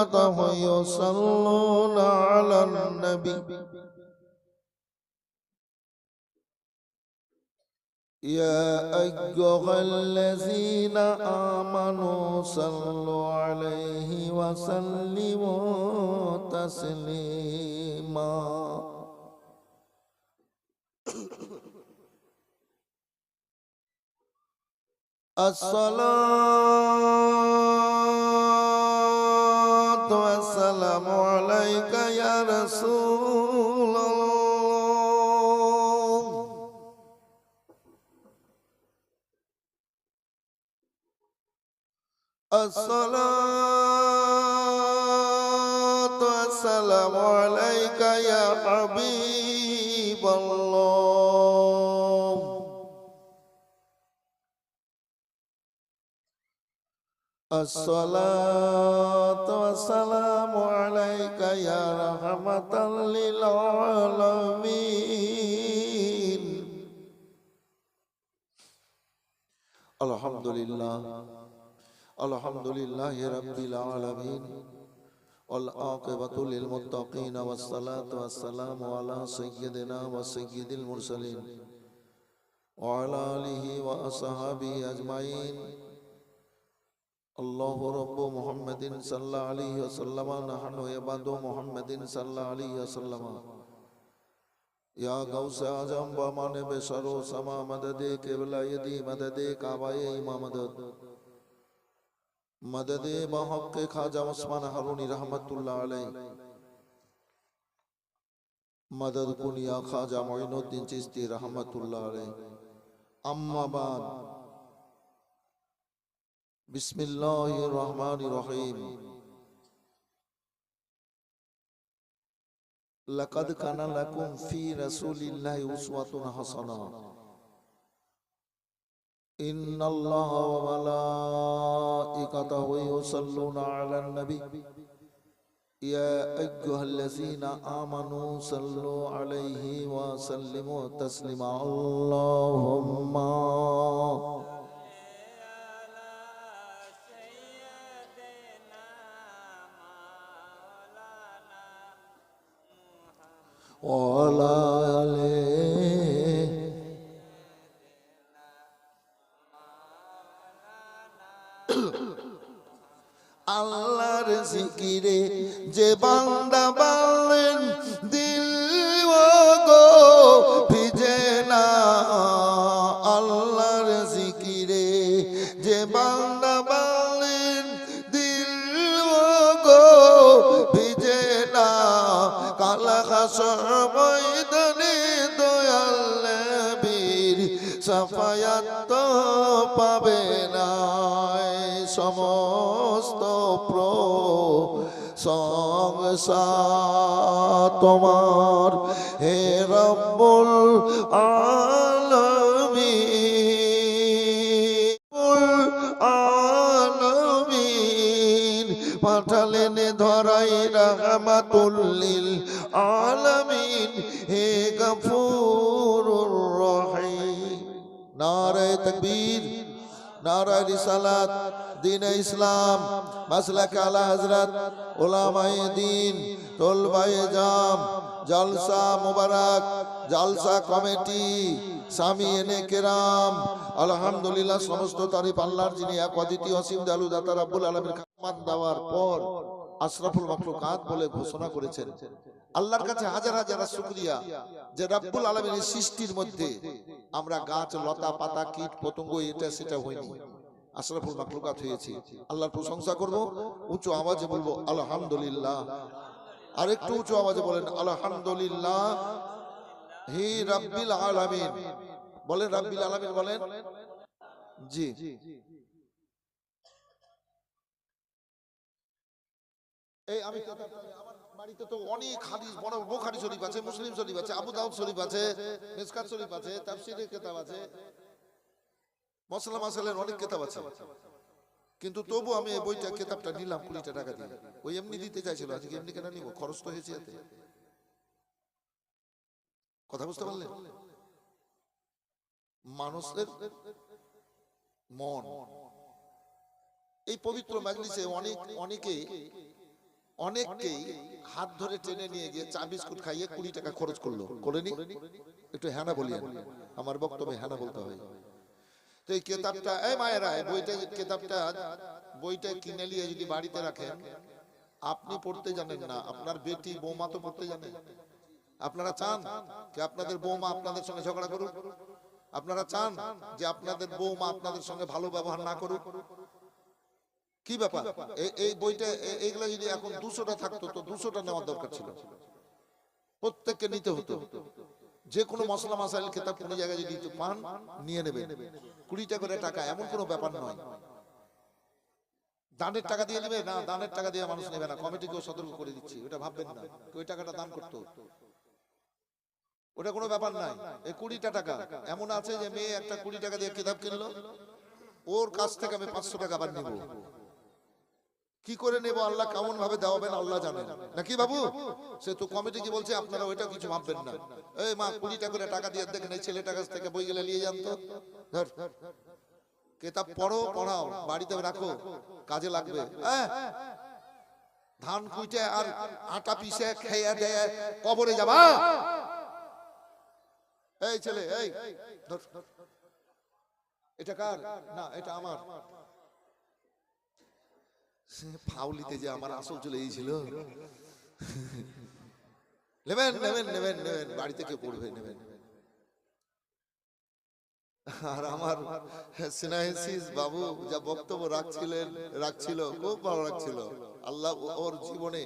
কথা হইও সাল্লুনা আলান নবী ইয়া আইয়ুহাল্লাযীনা আমানু সাল্লু আলাইহি ওয়া সাল্লিমু তাসলিমা আসসালাতু ওয়াসসালামু আলাইকা ইয়া রাসূলাল্লাহ আসসালাতু ওয়াসসালামু আলাইকা ইয়া হাবিবাল্লাহ আসসালাতু ওয়াসসালামু আলাইকা ইয়া রাহমাতাল লিল আলামিন আলহামদুলিল্লাহ আলহামদুলিল্লাহি রাব্বিল আলামিন ওয়াল আকিবাতু লিল মুত্তাকিন ওয়াস সালাতু ওয়াস সালামু আলা সাইয়্যিদিনা ওয়া সাইয়্যিদিল মুরসালিন ওয়া আলা আলিহি ওয়া আসহাবিহি আজমাইন আল্লাহু রাব্বু মুহাম্মাদিন সাল্লাল্লাহু আলাইহি ওয়াসাল্লাম নাহনু ইবাদু মুহাম্মাদিন সাল্লাল্লাহু আলাইহি ওয়াসাল্লাম ইয়া গাউসে আজম বা মানে বেশরো সামা মদদে কিবলা ইদি মদদে কাবায়ে ইমামদদ মদদে বাহক খাজা উসমান হারুনি রহমাতুল্লাহ আলাইহি মদদ কুনিয়া খাজা মুঈনুদ্দিন চিশতি রহমাতুল্লাহ আলাইহি আম্মা বাদ বিসমিল্লাহির রহমানির রহিম লাকাদ কানা লাকুম ফি রাসূলিল্লাহি উসওয়াতুন হাসানাহ ইন্নাল্লাহা ওয়া মালাইকাতাহু ইউসাল্লুনা আলান নবী ইয়া আইয়ুহাল্লাযীনা আমানু সাল্লু আলাইহি ওয়া সাল্লিমু তাসলিমা আল্লাহুম্মা ওয়ালা আল্লাহর জিকিরে যে বান্দা বলেন দিল গো ভিজে না আল্লাহর জিকিরে যে বান্দা বলেন দিল গো ভিজে না কালা হাসর ময়দানে দয়াল নবীর সাফায়াত তো পাবে না সমস্ত প্রশংসা তোমার হে রব্বুল আলামিন পাঠালেন ধরাই রাহমাতুল লিল আলামিন হে গফুরুর রহিম নারে তাকবীর নারে রিসালাত দ্বীন ইসলাম মাসলাক আলা হযরত উলামায়ে দ্বীন তোলবায়ে জাম জলসা মুবারক জলসা কমিটি সামিয়েনে কেরাম আলহামদুলিল্লাহ সমস্ত তারিফ আল্লাহর যিনি এক অদ্বিতীয় অসীম দয়ালু দাতা রব্বুল আলামিন খাতমান দেওয়ার পর আশরাফুল মাখলুকাত বলে ঘোষণা করেছেন আল্লাহর কাছে হাজার হাজার শুকরিয়া যে রব্বুল আলামিনের সৃষ্টির মধ্যে আমরা গাছ লতা পাতা কীট পতঙ্গ এটা সেটা হইনি আশরাফুল মাখলুকাত হয়েছে আল্লাহর প্রশংসা করব উচ্চ আওয়াজে বলবো আলহামদুলিল্লাহ আর একটু উচ্চ আওয়াজে বলেন আলহামদুলিল্লাহ হি রাব্বিল আলামিন বলেন রাব্বিল আলামিন বলেন জি এই আমি আমার বাড়িতে তো অনেক হাদিস বড় বুখারী শরীফ আছে মুসলিম শরীফ আছে আবু দাউদ শরীফ আছে মিশকাত শরীফ আছে তাফসীরের কিতাব আছে মুসলিম মাসালের অনেক কিতাব আছে কিন্তু তবু আমি এই বইটা কিতাবটা নিলাম 20 টাকা দিয়ে ওই এমনি দিতে চাইছিল আজকে এমনি কেন নিব খরচ তো হয়েছে এতে কথা বুঝতে পারলেন মানুষের মন এই পবিত্র মাজলিসে অনেকে অনেককেই হাত ধরে টেনে নিয়ে গিয়ে চা বিস্কুট খাইয়ে 20 টাকা খরচ করলো, করেনি? একটু হ্যাঁ না বলিয়েন, আমার বক্তব্যে হ্যাঁ না বলতে হয়। তো এই কিতাবটা, এই মায়েরা, বইটা কিনে নিয়ে যদি বাড়িতে রাখেন, আপনি পড়তে জানেন না, আপনার বেটি বৌমা তো পড়তে জানে। আপনারা চান যে আপনাদের বৌমা আপনাদের সঙ্গে ঝগড়া করুক? আপনারা চান যে আপনাদের বৌমা আপনাদের সঙ্গে ভালো ব্যবহার না করুক? কি ব্যাপার? এই বইটা, এইগুলা যদি এখন 200টা থাকতো তো 200টা নেওয়ার দরকার ছিল, প্রত্যেককে নিতে হতো। যে কোনো মশলা মাসাইল কিতাব কোনো জায়গায় যদি পান নিয়ে নেবেন, 20 করে টাকা, এমন কোনো ব্যাপার নয়। দানের টাকা দিয়ে নেবে না, দানের টাকা দিয়ে মানুষ নেবে না, কমিটিকেও সতর্ক করে দিচ্ছি, ওটা ভাববেন না ওই টাকাটা দান করতো, ওটা কোনো ব্যাপার নাই। এই 20টা টাকা, এমন আছে যে মেয়ে একটা 20 টাকা দিয়ে কিতাব কিনলো, ওর কাছ থেকে আমি 500 টাকা আবার নেব। কি করে নেব, আল্লাহ কেমন ভাবে দেওয়াবেন আল্লাহ জানেন, নাকি বাবু? সে তো কমিটি কি বলছে, আপনারা ওইটা কিছু ভাববেন না। এই মা 20 করে টাকা দিয়ে দেখেন এই ছেলেটার কাছ থেকে বই গেলে নিয়ে যান তো, ধর কিতাব পড়ো, পড়াও, বাড়িতে রাখো, কাজে লাগবে। ধান কুইটে আর আটা পিষে খেয়ে দেয় কবরে যাবা? এই ছেলে, এই ধর, এটা কার? না এটা আমার। ফাউলিতে যে আমার আসল চলে গিয়েছিল। নেবেন নেবেন নেবেন নেবেন, বাড়িতে কেউ পড়বে, নেবেন। আর আমার সিনাইসিস বাবু যা বক্তব্য রাখছিল, খুব ভালো রাখছিল। আল্লাহ ওর জীবনে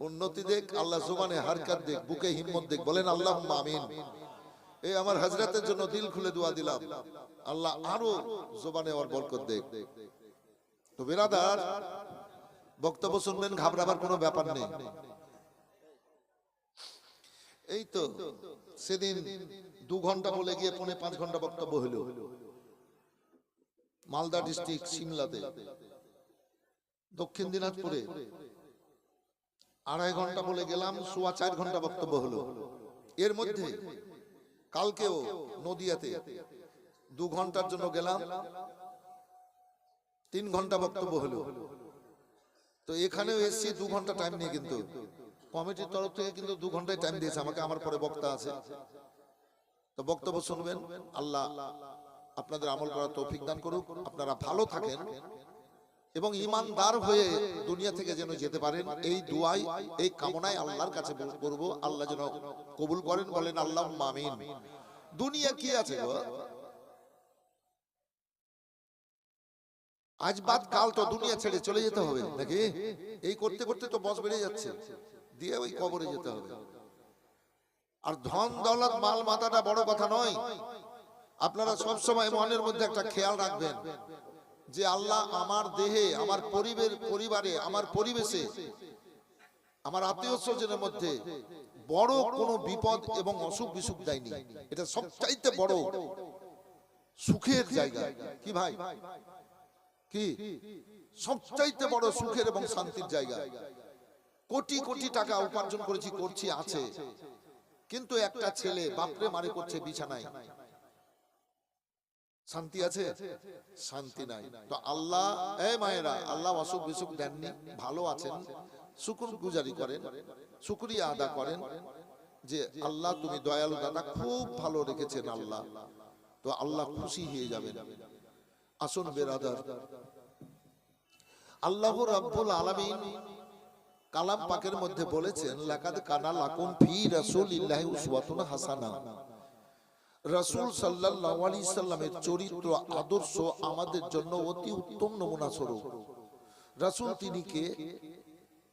উন্নতি দেখ, আল্লাহ জুবানে হারকাত দেখ, বুকে হিম্মত দেখ, বলেন আল্লাহুম্মা আমিন। এই আমার হযরতের জন্য দিল খুলে দোয়া দিলাম, আল্লাহ আরো জুবানে ওর বরকত দেখ। তো বিরাদার, বক্তব্য শুনবেন, ঘাবড়াবার কোনো ব্যাপার নেই। এই তো সেদিন 2 ঘন্টা বলে গিয়ে 4.5 ঘন্টা বক্তব্য হলো মালদা ডিস্ট্রিক্ট সিমলাতে। দক্ষিণ দিনাজপুরে 2.5 ঘন্টা বলে গেলাম, 4.25 ঘন্টা বক্তব্য হলো। এর মধ্যে কালকেও নদিয়াতে 2 ঘন্টার জন্য গেলাম, 3 ঘন্টা বক্তব্য হলো। তো এখানেও এসছি 2 ঘন্টা টাইম নিয়ে, কিন্তু কমিটির তরফ থেকে কিন্তু 2 ঘন্টায় টাইম দিয়েছে আমাকে, আমার পরে বক্তা আছে। তো বক্তব্য শুনবেন, আল্লাহ আপনাদের আমল করার তৌফিক দান করুক, আপনারা ভালো থাকেন এবং ঈমানদার হয়ে দুনিয়া থেকে যেন যেতে পারেন, এই দুআই, এই কামনায় আল্লাহর কাছে করব, আল্লাহ যেন কবুল করেন, বলেন আল্লাহুম্মা আমিন। দুনিয়া কি আছে গো, আজ বাদ কাল তো দুনিয়া ছেড়ে চলে যেতে হবে, নাকি? এই করতে করতে তো বয়স বেড়ে যাচ্ছে, দিয়ে ওই কবরে যেতে হবে। আর ধন দৌলত মাল মাতাটা বড় কথা নয়। আপনারা সব সময় মনের মধ্যে একটা খেয়াল রাখবেন যে আল্লাহ আমার দেহে, আমার পরিবারে, আমার পরিবেশে, আমার আত্মীয় স্বজনের মধ্যে বড় কোনো বিপদ এবং অসুখ বিসুখ দেয়নি। এটা সবচাইতে বড় সুখের জায়গা। কি ভাই, কি সবচাইতে বড় সুখের এবং শান্তির জায়গা। কোটি কোটি টাকা উপার্জন করেছি, করছি, আছে, কিন্তু একটা ছেলে বাপরে মারে করছে বিছানায়, শান্তি আছে? শান্তি নাই। তো আল্লাহ, এই মায়েরা, আল্লাহ অসুখ বিসুখ দেননি, ভালো আছেন, শুকর গুজারি করেন, শুকরিয়া আদা করেন যে আল্লাহ তুমি দয়ালু দাতা, খুব ভালো রেখেছেন আল্লাহ। তো আল্লাহ খুশি হয়ে যাবেন। আসুন বেরাদার, আল্লাহ রাব্বুল আলামিন কালাম পাকের মধ্যে বলেছেন, লাকাদ কানা লাকুম ফি রাসূলিল্লাহি উসওয়াতুন হাসানাহ। রাসূল সাল্লাল্লাহু আলাইহি সাল্লামের চরিত্র আদর্শ আমাদের জন্য অতি উত্তম নমুনা স্বরূপ। রাসূল তিনি কে?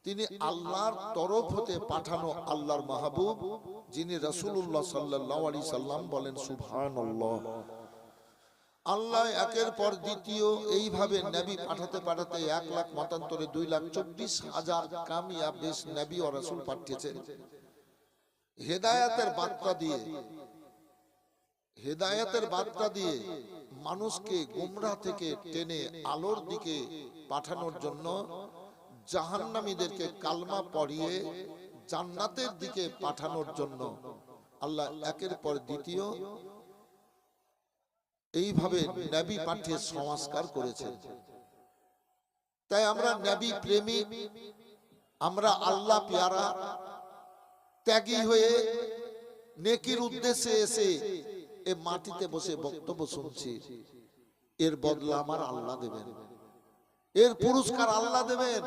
তিনি আল্লাহর তরফ হতে পাঠানো আল্লাহর মাহবুব, যিনি রাসূলুল্লাহ সাল্লাল্লাহু আলাইহি সাল্লাম। বলেন সুবহানাল্লাহ। আল্লাহ একের পর দ্বিতীয় এইভাবে নবী পাঠাতে পাঠাতে 1 লাখ মতান্তরে 2,24,000 কামিয়াব বেশ নবী ও রাসূল পাঠিয়েছেন। হেদায়েতের বার্তা দিয়ে মানুষকে গোমরাহ থেকে টেনে আলোর দিকে পাঠানোর জন্য, জাহান্নামীদেরকে কালমা পড়িয়ে জান্নাতের দিকে পাঠানোর জন্য আল্লাহ একের পর দ্বিতীয় এইভাবে নবী পাঠিয়ে সংস্কার করেছেন। তাই আমরা নবী প্রেমিক, আমরা আল্লাহ পেয়ারা ত্যাগী হয়ে নেকির উদ্দেশ্যে এসে এ মাটিতে বসে বক্তব্য শুনছি, এর বদলা আমার আল্লাহ দেবেন, এর পুরস্কার আল্লাহ দেবেন।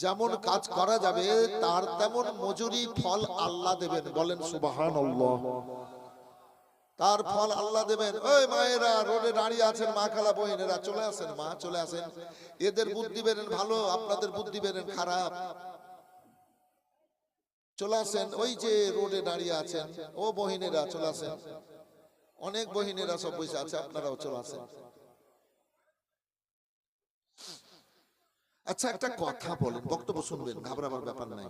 যেমন কাজ করা যাবে তার তেমন মজুরি ফল আল্লাহ দেবেন। বলেন সুবহানাল্লাহ। তার ফল আল্লাহ দেবেন। ওই মায়েরা রোডে দাঁড়িয়ে আছেন, মা খালা বহিনেরা চলে আসেন, মা চলে আসেন। এদের বুদ্ধি বেরেন ভালো, আপনাদের বুদ্ধি বেরেন খারাপ। চলে আসেন, ওই যে রোডে দাঁড়িয়ে আছেন ও বহিনেরা চলে আসেন, অনেক বহিনেরা সব বসে আছে, আপনারাও চলে আসেন। আচ্ছা একটা কথা বলেন, বক্তব্য শুনবেন, ঘাবড়াবার ব্যাপার নাই।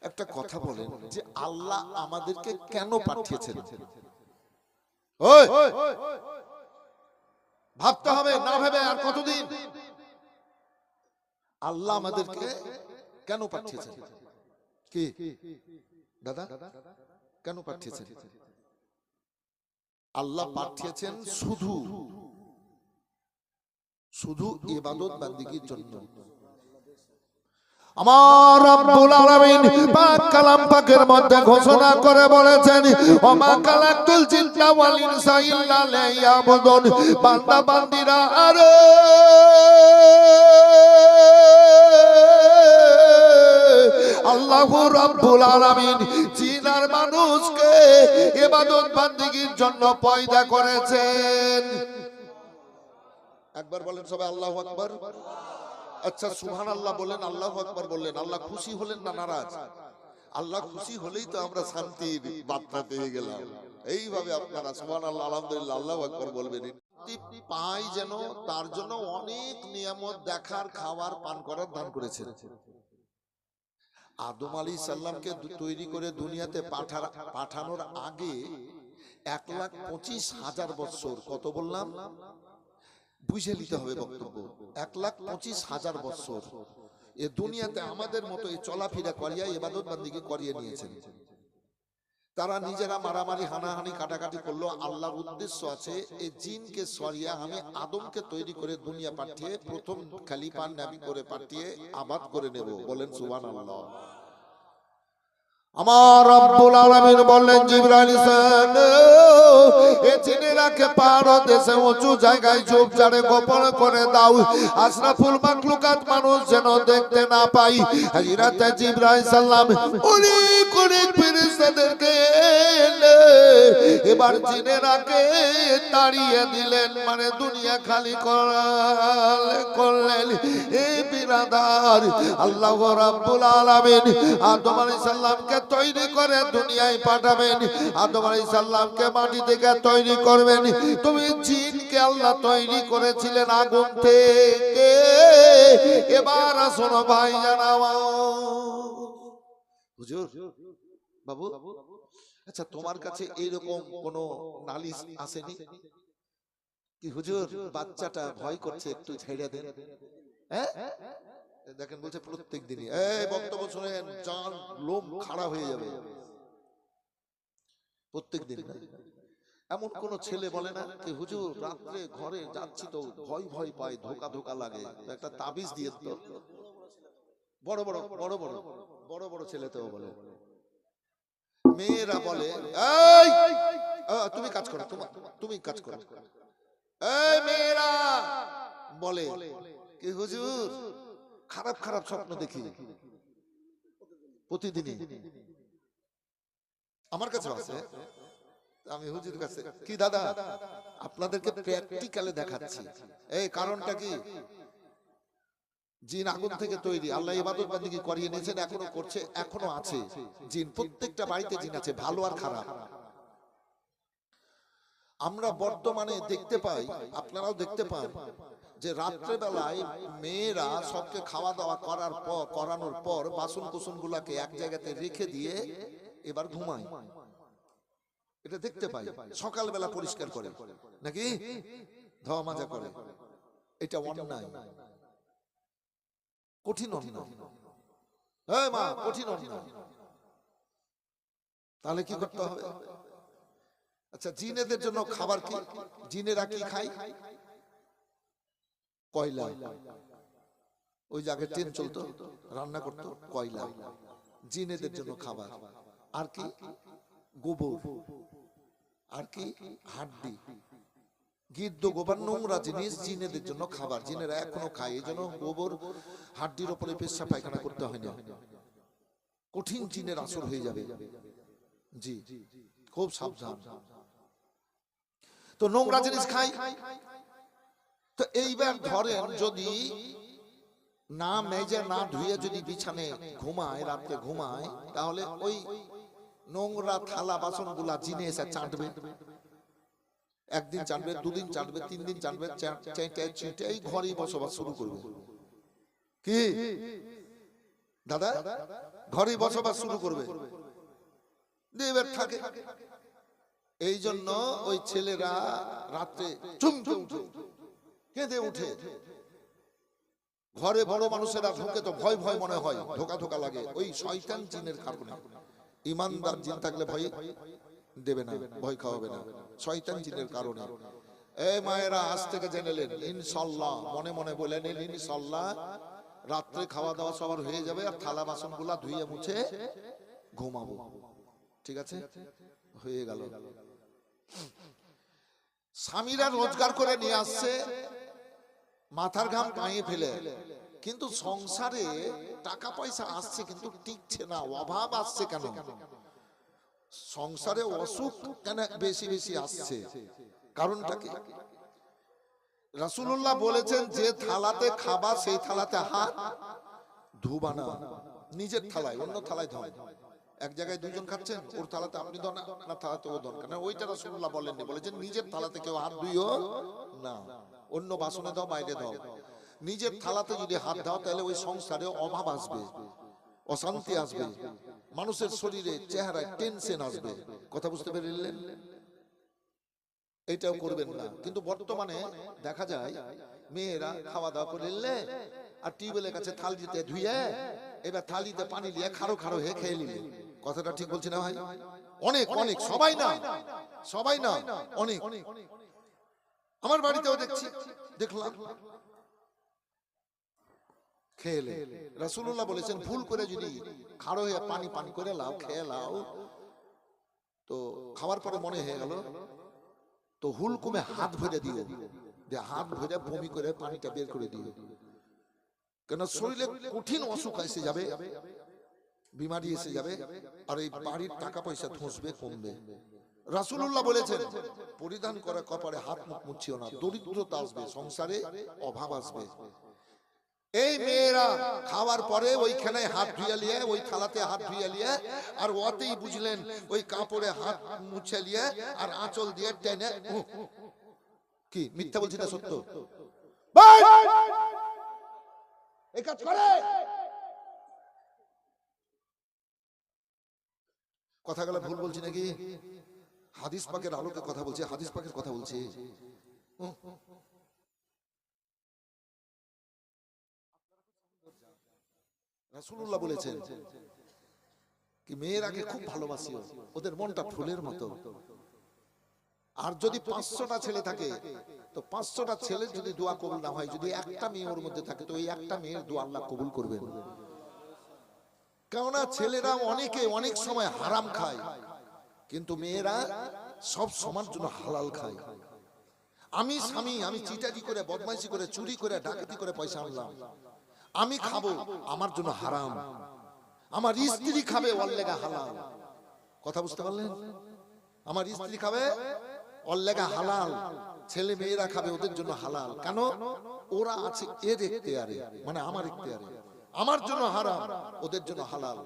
একটা কথা বলেন যে আল্লাহ আমাদেরকে কেন পাঠিয়েছেন? ওই ভাবতে হবে, না ভেবে আর কতদিন? আল্লাহ আমাদেরকে কেন পাঠিয়েছেন? কি দাদা কেন পাঠিয়েছেন? আল্লাহ পাঠিয়েছেন শুধু শুধু ইবাদত বান্দিগির জন্য। আমার রব্বুল আলামিন পাক কালাম পাকের মধ্যে ঘোষণা করে বলেছেন, ওমা খালাকতুল জিন্না ওয়াল ইনসা ইল্লা লিয়াবুদুন। বান্দা বান্দিরা আরে আল্লাহু রাব্বুল আলামিন জিন আর মানুষকে ইবাদত বান্দিগির জন্য পয়দা করেছেন। একবার বলেন সবাই আল্লাহু আকবার। আচ্ছা সুবহানাল্লাহ বলেন, আল্লাহু আকবার বললেন। আল্লাহ খুশি হলেন না নারাজ? আল্লাহ খুশি হলেই তো আমরা শান্তির বার্তা পেয়ে গেলাম। এইভাবে আপনারা সুবহানাল্লাহ আলহামদুলিল্লাহ আল্লাহু আকবার বলবেন। পাই যেন তার জন্য অনেক নিয়ামত দেখার, খাওয়ার, পান করার দান করেছেন। আদম আলাইহিস সালামকে তৈরি করে দুনিয়াতে পাঠানোর আগে 1,25,000 বছর, কত বললাম বুঝে নিতে হবে বক্তব্য, 1,25,000 বছর এ দুনিয়াতে আমাদের মতো এই চলাফেরা করিয়া ইবাদত বান্দিগি করিয়ে নিয়েছেন। তারা নিজেরা মারামারি হানাহানি কাটাকাটি করলো। আল্লাহর উদ্দেশ্য আছে এই জিনকে সরিয়া আমি আদমকে তৈরি করে দুনিয়া পাঠিয়ে প্রথম খলিফা নবী করে পাঠিয়ে আবাদ করে নেব। বলেন সুবহানাল্লাহ। আমার রব্বুল আলামিন বললেন জিবরাইল এ জিনেরাকে পাহাড় দেশে উঁচু জায়গায় চুপচারে গোপন করে দাও, আশরাফুল মাখলুকাত মানুষ যেন দেখতে না পাই। হযরত জিবরাইল সাল্লাম অনেক অনেক ফেরেশতাদেরকে এবার জিনেরাকে তাড়িয়ে দিলেন, মানে দুনিয়া খালি করলেন। এই বিরাদার আল্লাহ রাব্বুল আলামিন আদম আলাইহিস সালামকে তৈরি করে দুনিয়ায় পাঠাবেন। আদম আলাইহিস সালামকে মাটি থেকে তৈরি করবেন। তুমি জিনকে আল্লাহ তৈরি করেছিলেন আগুন থেকে। এবার শোনো ভাই জানাও হুজুর বাবু, আচ্ছা তোমার কাছে এইরকম কোন নালিশ আসেনি কি হুজুর বাচ্চাটা ভয় করছে একটু ছেড়ে দেন? হ্যাঁ দেখেন বলছে প্রত্যেক দিনই। এই বক্তব্য শুনেন জান লোম খাড়া হয়ে যাবে। প্রত্যেক দিন এমন কোন ছেলে বলে না যে হুজুর রাত্রে ঘরে যাচ্ছি তো ভয় ভয় পাই, ধোকা ধোকা লাগে, একটা তাবিজ দিয়ে তো। বড় বড় বড় বড় বড় বড় ছেলে তো বলে। মেয়েরা বলে এই তুমি কাজ করো, তুমি কাজ করো। এই মেয়েরা বলে কি হুজুর খারাপ খারাপ স্বপ্ন দেখি প্রতিদিনই। আমার কাছে আছে, আমি হুজুর কাছে কি দাদা আপনাদেরকে প্র্যাকটিক্যালে দেখাচ্ছি। এই কারণটা কি? জিন আগুন থেকে তৈরি, আল্লাহ ইবাদত বান্দিগি করিয়ে নিয়েছেন, এখনো করছে, এখনো আছে জিন। প্রত্যেকটা বাড়িতে জিন আছে, ভালো আর খারাপ। আমরা বর্তমানে দেখতে পাই, আপনারাও দেখতে পান যে রাত্রে বেলায় মেয়েরা সবকে খাওয়া দাওয়া করানোর পর বাসন কুসন গুলাকে এক জায়গাতে রেখে দিয়ে এবার ঘুমায়। এটা দেখতে পাই। সকালবেলা পরিষ্কার করে নাকি ধোয়া মাজা করে। এটা অন্যায়, কঠিন অন্যায়। এই মা কঠিন অন্যায়। তাহলে কি করতে হবে? আচ্ছা জিনেদের জন্য খাবার কি? জিনেরা কি খায়? কয়লা। ওই যে আগে ট্রেন চলতো, রান্না করতো কয়লা, জিনেদের জন্য খাবার, আর কি গোবর, আর কি হাড্ডি, গিদ্দ গোবর নোংরা জিনিস, জিনেদের জন্য খাবার, জিনেরা এখনো খায়। এই জন্য গোবর হাড্ডির উপরে পেশা পায়খানা করতে হয় না, কঠিন জিনের আসর হয়ে যাবে। জি, খুব সাবধান। তো নোংরা জিনিস খাই। তো এইবার ধরেন যদি না মেজে না ধুয়ে যদি বিছানে ঘুমায়, রাতে ঘুমায়, তাহলে ওই নোংরা থালা বাসন গুলা জিনে এসে চাটবে। একদিন চাটবে, দুদিন চাটবে, 3 দিন চাটবে, চেটে এই ঘরেই বসবাস শুরু করবে। কি দাদা? ঘরেই বসবাস শুরু করবে, এবার থাকে। এই জন্য ওই ছেলেরা রাত্রে চমকে উঠে, কেঁদে উঠে। ঘরে বড় মানুষেরা ঢোকে তো ভয় ভয় মনে হয়, ধোকা ধোকা লাগে, ওই শয়তান জিনের কারণে। ইমানদার জিন থাকলে ভয় দেবে না, ভয় খাওয়াবে না, শয়তান জিনের কারণে। এই মায়েরা আজ থেকে জেনে নেন, ইনশাআল্লাহ, মনে মনে বলে নিন, ইনশাআল্লাহ রাত্রে খাওয়া দাওয়া সবার হয়ে যাবে, আর থালা বাসন গুলা ধুয়ে মুছে ঘুমাবো। ঠিক আছে, হয়ে গেল। স্বামীরা রোজগার করে নিয়ে আসছে, মাথার ঘাম পায়ে ফেলে, কিন্তু সংসারে টাকা পয়সা আসছে কিন্তু টিকছে না, অভাব আসছে কেন? সংসারে অসুখ কেন বেশি বেশি আসছে? কারণটা কি? রাসূলুল্লাহ বলেছেন, যে থালাতে খাবা সেই থালাতে হাত ধুবা না, নিজের থালায়, অন্য থালায় ধোয়। এক জায়গায় দুজন খাচ্ছেন, ওর থালাতে আপনি ধোন না, থালাতে ও ধোন, কারণ ওইটা রাসূলুল্লাহ বলেননি, বলেছেন নিজের থালাতে কেউ হাত ধুইও না, অন্য বাসনে দাও, বাইরে দাও। নিজের থালাতে যদি হাত দাও তাহলে ওই সংসারে অভাব আসবে, অশান্তি আসবে, মানুষের শরীরে চেহারায় টেনশন আসবে। কথা বুঝতে পারলেন? এটাও করবেন না। কিন্তু বর্তমানে দেখা যায় মেয়েরা খাওয়া দাওয়া করে নিলে আর টিউবওয়েলের কাছে থালিতে ধুয়ে এবার থালিতে পানি দিয়ে খারো খারো হয়ে খেয়ে নিলে। কথাটা ঠিক বলছি না ভাই? অনেক অনেক, সবাই না, সবাই না, অনেক। আমার বাড়িতেও দেখছি, দেখলাম খেলে। রাসূলুল্লাহ বলেছেন, ভুল করে যদি খাড়ো হয়ে পানি পানি করে লাও, খেয়ে লাও, তো খাওয়ার পরে মনে হয়ে গেল, তো হুলকুমে হাত ভরে দিও, হাত ভরে বমি করে পানিটা বের করে দিও, কেন শরীরে কঠিন অসুখ এসে যাবে, বিমারি এসে যাবে, আর এই বাড়ির টাকা পয়সা ধসবে, কমবে। রাসূলুল্লাহ বলেছেন, পরিধান করা কপালে হাত মুখ মুছিও না, দরিদ্রতা আসবে, সংসারে অভাব আসবে। এই মেয়েরা খাওয়ার পরে ওইখানে হাত ধুয়ে নিয়ে, ওই থালাতে হাত ধুয়ে নিয়ে, আর ওতেই বুঝলেন ওই কাপড়ে হাত মুছে নিয়ে আর আঁচল দিয়ে টেনে, কি মিথ্যা বলছি না সত্য? এই কাজ করে। কথাগুলো ভুল বলছি নাকি? হাদিস পাকের আলোকে কথা বলছি, হাদিস পাকের কথা বলছি। রাসূলুল্লাহ বলেছেন কি, মেয়েরাকে খুব ভালোবাসিও, ওদের মনটা ফুলের মতো। আর যদি 500টা ছেলে থাকে, তো 500টা ছেলে যদি দোয়া কবুল না হয়, যদি একটা মেয়ে ওর মধ্যে থাকে, তো ওই একটা মেয়ের দোয়া আল্লাহ কবুল করবেন। কেননা ছেলেরা অনেকে অনেক সময় হারাম খায়, কিন্তু মেয়েরা সব সমান জন্য হালাল খায়। আমি স্বামী, আমি চিটারি করে, বদমাইশি করে, চুরি করে, ডাকাতি করে পয়সা আনলাম, আমি খাবো, আমার জন্য হারাম। আমার স্ত্রী খাবে, ওর লেগা হালাল। কথা বুঝতে পারলেন? আমার স্ত্রী খাবে, ওর লেগা হালাল। ছেলে মেয়েরা খাবে, ওদের জন্য হালাল। কেন? ওরা আছে এর ইখতিয়ারে, মানে আমার ইখতিয়ারে। আমার জন্য হারাম, ওদের জন্য হালাল।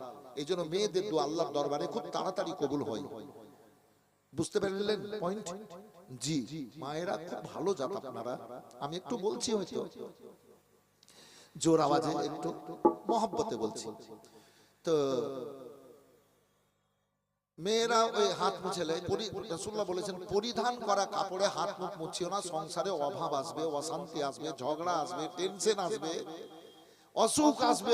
এই জন্য মেয়েদের দোয়া আল্লাহর দরবারে খুব তাড়াতাড়ি কবুল হয়। বুঝতে পারলেন পয়েন্ট? জি, মায়েরা খুব ভালো জাত আপনারা। আমি একটু বলছি, হয়তো জোর আওয়াজে, একটু মহব্বতে বলছি। তো মেয়েরা ওই হাত মুছলে, রাসূলুল্লাহ বলেছেন, পরিধান করা কাপড়ে হাত মুখ মুছিও না, সংসারে অভাব আসবে, অশান্তি আসবে, ঝগড়া আসবে, টেনশন আসবে, অসুখ আসবে।